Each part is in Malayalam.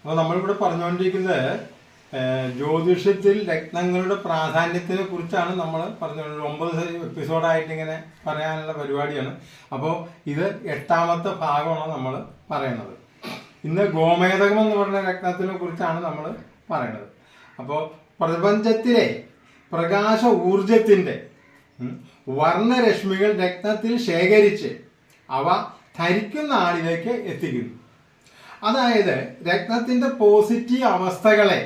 അപ്പോൾ നമ്മളിവിടെ പറഞ്ഞുകൊണ്ടിരിക്കുന്നത് ജ്യോതിഷത്തിൽ രത്നങ്ങളുടെ പ്രാധാന്യത്തിനെ കുറിച്ചാണ് നമ്മൾ പറഞ്ഞുകൊണ്ടിരിക്കുന്നത്. 9 എപ്പിസോഡായിട്ട് ഇങ്ങനെ പറയാനുള്ള പരിപാടിയാണ്. അപ്പോൾ ഇത് 8ാമത്തെ ഭാഗമാണ് നമ്മൾ പറയുന്നത്. ഇന്ന് ഗോമേതകം എന്ന് പറഞ്ഞ രത്നത്തിനെ കുറിച്ചാണ് നമ്മൾ പറയുന്നത്. അപ്പോൾ പ്രപഞ്ചത്തിലെ പ്രകാശ ഊർജത്തിൻ്റെ വർണ്ണരശ്മികൾ രത്നത്തിൽ ശേഖരിച്ച് അവ ധരിക്കുന്ന ആളിലേക്ക് എത്തിക്കുന്നു. അതായത് രത്നത്തിൻ്റെ പോസിറ്റീവ് അവസ്ഥകളെ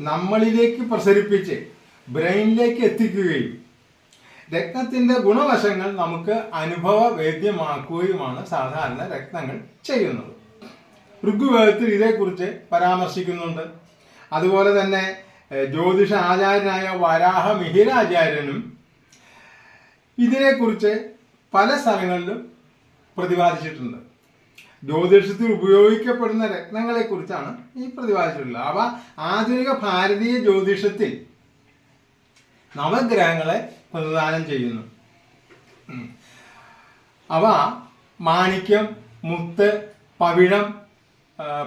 നമ്മളിലേക്ക് പ്രസരിപ്പിച്ച് ബ്രെയിനിലേക്ക് എത്തിക്കുകയും രത്നത്തിൻ്റെ ഗുണവശങ്ങൾ നമുക്ക് അനുഭവവേദ്യമാക്കുകയുമാണ് സാധാരണ രത്നങ്ങൾ ചെയ്യുന്നത്. ഋഗ്വേദത്തിൽ ഇതേക്കുറിച്ച് പരാമർശിക്കുന്നുണ്ട്. അതുപോലെ തന്നെ ജ്യോതിഷ ആചാര്യനായ വരാഹ മിഹിരാചാര്യനും ഇതിനെക്കുറിച്ച് പല സ്ഥലങ്ങളിലും പ്രതിപാദിച്ചിട്ടുണ്ട്. ജ്യോതിഷത്തിൽ ഉപയോഗിക്കപ്പെടുന്ന രത്നങ്ങളെ കുറിച്ചാണ് ഈ പ്രതിപാദിച്ചിട്ടുള്ളത്. അവ ആധുനിക ഭാരതീയ ജ്യോതിഷത്തിൽ നവഗ്രഹങ്ങളെ പ്രതിദാനം ചെയ്യുന്നു. അവ മാണിക്യം, മുത്ത്, പവിഴം,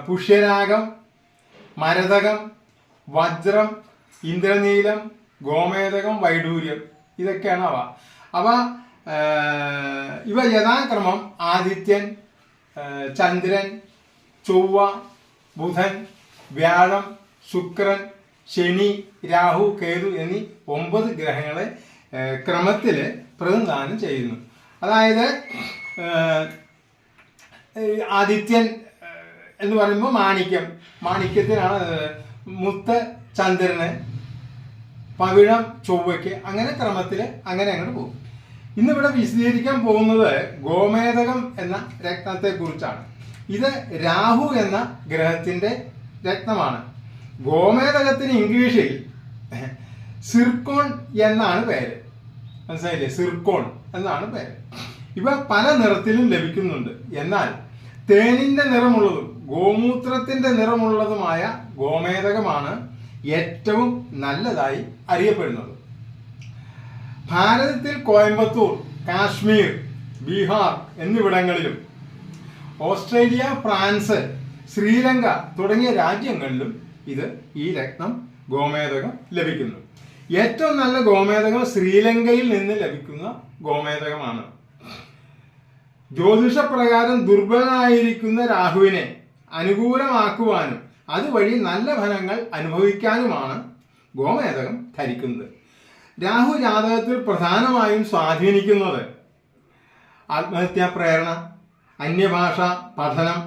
പുഷ്യരാഗം, മരതകം, വജ്രം, ഇന്ദ്രനീലം, ഗോമേതകം, വൈഡൂര്യം ഇതൊക്കെയാണ് ഇവ യഥാക്രമം ആദിത്യൻ, ചന്ദ്രൻ, ചൊവ്വ, ബുധൻ, വ്യാഴം, ശുക്രൻ, ശനി, രാഹു, കേതു എന്നീ 9 ഗ്രഹങ്ങളെ ക്രമത്തിൽ പ്രതിദാനം ചെയ്യുന്നു. അതായത് ആദിത്യൻ എന്ന് പറയുമ്പോൾ മാണിക്യത്തിനാണ്, മുത്ത് ചന്ദ്രന്, പവിഴം ചൊവ്വയ്ക്ക്, അങ്ങനെ ക്രമത്തിൽ അങ്ങനെ അങ്ങോട്ട് പോകും. ഇന്നിവിടെ വിശദീകരിക്കാൻ പോകുന്നത് ഗോമേതകം എന്ന രത്നത്തെ കുറിച്ചാണ്. ഇത് രാഹു എന്ന ഗ്രഹത്തിന്റെ രത്നമാണ്. ഗോമേതകത്തിന് ഇംഗ്ലീഷിൽ സിർക്കോൺ എന്നാണ് പേര്. മനസ്സിലായില്ലേ? സിർക്കോൺ എന്നാണ് പേര്. ഇവ പല നിറത്തിലും ലഭിക്കുന്നുണ്ട്. എന്നാൽ തേനിന്റെ നിറമുള്ളതും ഗോമൂത്രത്തിന്റെ നിറമുള്ളതുമായ ഗോമേതകമാണ് ഏറ്റവും നല്ലതായി അറിയപ്പെടുന്നത്. ഭാരതത്തിൽ കോയമ്പത്തൂർ, കാശ്മീർ, ബീഹാർ എന്നിവിടങ്ങളിലും ഓസ്ട്രേലിയ, ഫ്രാൻസ്, ശ്രീലങ്ക തുടങ്ങിയ രാജ്യങ്ങളിലും ഈ രത്നം ഗോമേതകം ലഭിക്കുന്നു. ഏറ്റവും നല്ല ഗോമേതകം ശ്രീലങ്കയിൽ നിന്ന് ലഭിക്കുന്ന ഗോമേതകമാണ്. ജ്യോതിഷപ്രകാരം ദുർബലനായിരിക്കുന്ന രാഹുവിനെ അനുകൂലമാക്കുവാനും അതുവഴി നല്ല ഫലങ്ങൾ അനുഭവിക്കാനുമാണ് ഗോമേതകം ധരിക്കുന്നത്. രാഹു ജാതകത്തിൽ പ്രധാനമായും സ്വാധീനിക്കുന്നത് ആത്മഹത്യാ പ്രേരണ, അന്യഭാഷ പഠനം,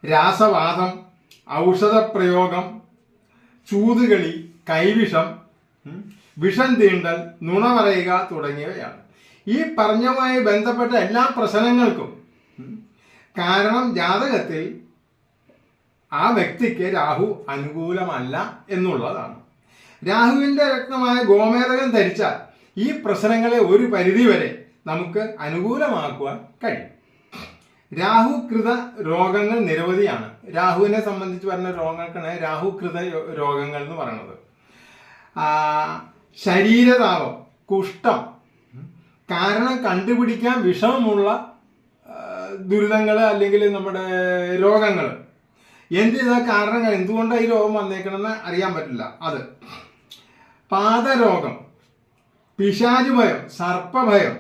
രാസവാദം, ഔഷധപ്രയോഗം, ചൂതുകളി, കൈവിഷം, വിഷം തീണ്ടൽ, നുണ പറയുക തുടങ്ങിയവയാണ്. ഈ പറഞ്ഞതുമായി ബന്ധപ്പെട്ട എല്ലാ പ്രശ്നങ്ങൾക്കും കാരണം ജാതകത്തിൽ ആ വ്യക്തിക്ക് രാഹു അനുകൂലമല്ല എന്നുള്ളതാണ്. രാഹുവിൻ്റെ രത്നമായ ഗോമേതകം ധരിച്ചാൽ ഈ പ്രശ്നങ്ങളെ ഒരു പരിധിവരെ നമുക്ക് അനുകൂലമാക്കുവാൻ കഴിയും. രാഹുകൃത രോഗങ്ങൾ നിരവധിയാണ്. രാഹുവിനെ സംബന്ധിച്ച് പറഞ്ഞ രോഗങ്ങൾക്കാണ് രാഹുകൃത രോഗങ്ങൾ എന്ന് പറയുന്നത്. ശരീരതാപം, കുഷ്ഠം, കാരണം കണ്ടുപിടിക്കാൻ വിഷമമുള്ള ദുരിതങ്ങൾ അല്ലെങ്കിൽ നമ്മുടെ രോഗങ്ങൾ, കാരണങ്ങൾ എന്തുകൊണ്ടാണ് ഈ രോഗം വന്നേക്കണമെന്ന് അറിയാൻ പറ്റില്ല. അത് പാദരോഗം, പിശാചുഭയം, സർപ്പഭയം,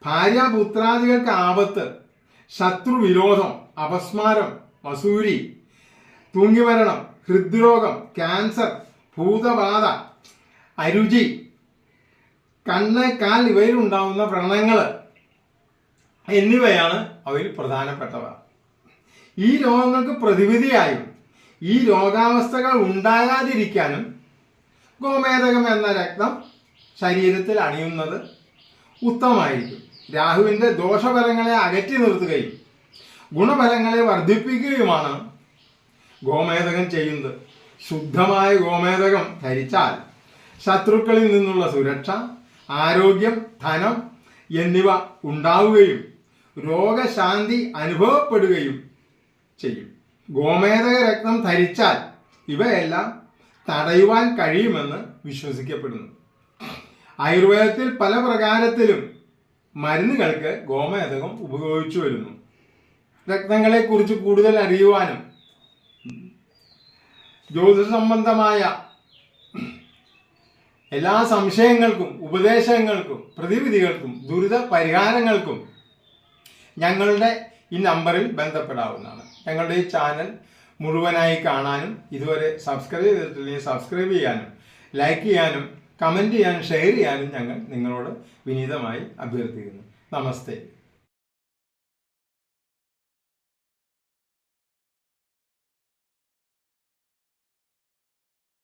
ഭാര്യാപുത്രാദികൾക്ക് ആപത്ത്, ശത്രുവിരോധം, അപസ്മാരം, വസൂരി, തൂങ്ങിമരണം, ഹൃദ്രോഗം, ക്യാൻസർ, ഭൂതബാധ, അരുചി, കണ്ണ്, കാൽ ഇവയിലുണ്ടാവുന്ന വ്രണങ്ങൾ എന്നിവയാണ് അവയിൽ പ്രധാനപ്പെട്ടവ. ഈ രോഗങ്ങൾക്ക് പ്രതിവിധിയായും ഈ രോഗാവസ്ഥകൾ ഉണ്ടാകാതിരിക്കാനും ഗോമേതകം എന്ന രത്നം ശരീരത്തിൽ അണിയുന്നത് ഉത്തമമായിരിക്കും. രാഹുവിൻ്റെ ദോഷഫലങ്ങളെ അകറ്റി നിർത്തുകയും ഗുണഫലങ്ങളെ വർദ്ധിപ്പിക്കുകയുമാണ് ഗോമേതകം ചെയ്യുന്നത്. ശുദ്ധമായ ഗോമേതകം ധരിച്ചാൽ ശത്രുക്കളിൽ നിന്നുള്ള സുരക്ഷ, ആരോഗ്യം, ധനം എന്നിവ ഉണ്ടാവുകയും രോഗശാന്തി അനുഭവപ്പെടുകയും ചെയ്യും. ഗോമേതക രത്നം ധരിച്ചാൽ ഇവയെല്ലാം തടയുവാൻ കഴിയുമെന്ന് വിശ്വസിക്കപ്പെടുന്നു. ആയുർവേദത്തിൽ പല പ്രകാരത്തിലും മരുന്നുകൾക്ക് ഗോമേതകം ഉപയോഗിച്ചു വരുന്നു. രത്നങ്ങളെക്കുറിച്ച് കൂടുതൽ അറിയുവാനും ജ്യോതിഷ സംബന്ധമായ എല്ലാ സംശയങ്ങൾക്കും ഉപദേശങ്ങൾക്കും പ്രതിവിധികൾക്കും ദുരിത പരിഹാരങ്ങൾക്കും ഞങ്ങളുടെ ഈ നമ്പറിൽ ബന്ധപ്പെടാവുന്നതാണ്. ഞങ്ങളുടെ ഈ ചാനൽ മുഴുവനായി കാണാനും ഇതുവരെ സബ്സ്ക്രൈബ് ചെയ്തിട്ടില്ലെങ്കിൽ സബ്സ്ക്രൈബ് ചെയ്യാനും ലൈക്ക് ചെയ്യാനും കമൻറ്റ് ചെയ്യാനും ഷെയർ ചെയ്യാനും ഞങ്ങൾ നിങ്ങളോട് വിനീതമായി അഭ്യർത്ഥിക്കുന്നു. നമസ്തേ.